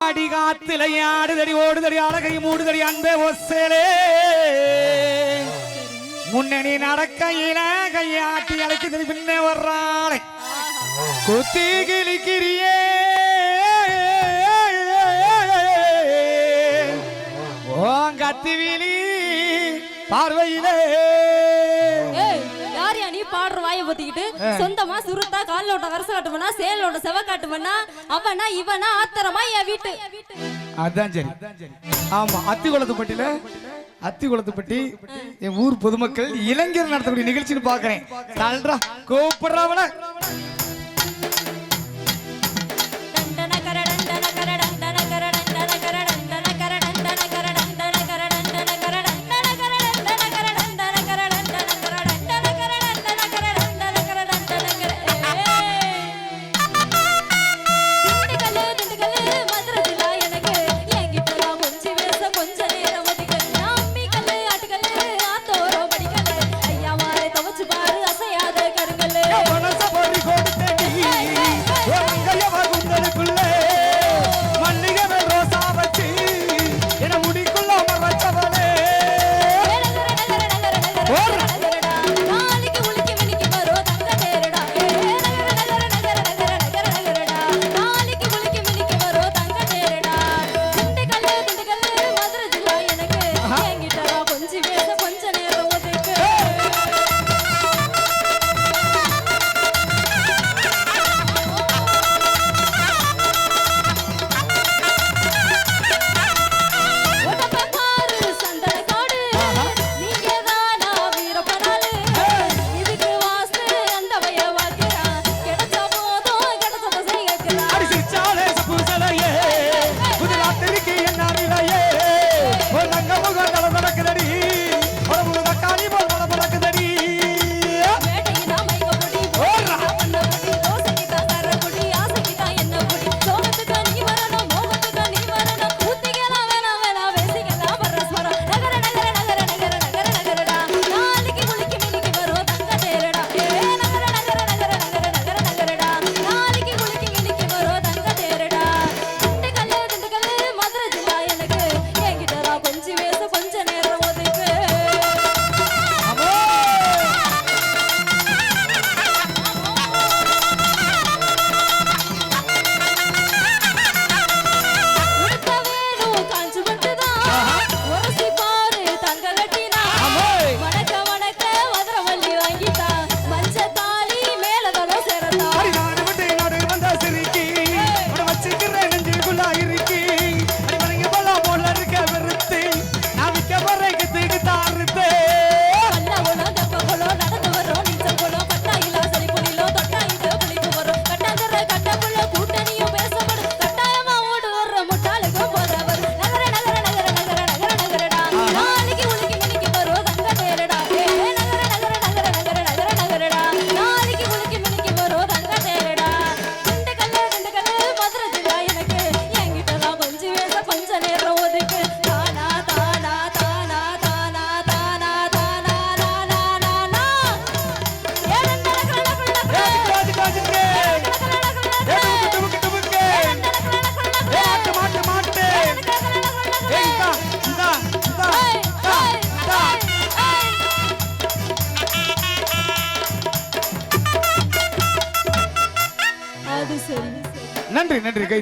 அடி காத்துல ஆடுதடி ஓடுதடி அழகை மூடுதடி அன்பே ஒசேலே முன்னணி நடக்கையில கையாட்டி அழைக்குதடி பின்னே வர்றாளே குத்தி கிளிக்கிறியே ஓங் கத்திவிலி பார்வையிலே நீ பாடுற வாயை பத்திக்கிட்டு சொந்தமா சுருத்தா காலோட வரச காட்டுவனா சேலோட செவ காட்டுவனா அவனா இவனா ஆத்திரமா என் வீட்டு அதான் சரி ஆமா அத்திகுளத்துப்பட்டி என் ஊர் பொதுமக்கள் இளைஞர் நடத்தக்கூடிய நிகழ்ச்சின்னு பாக்குறேன் கூப்பிடுறவன நன்றி கை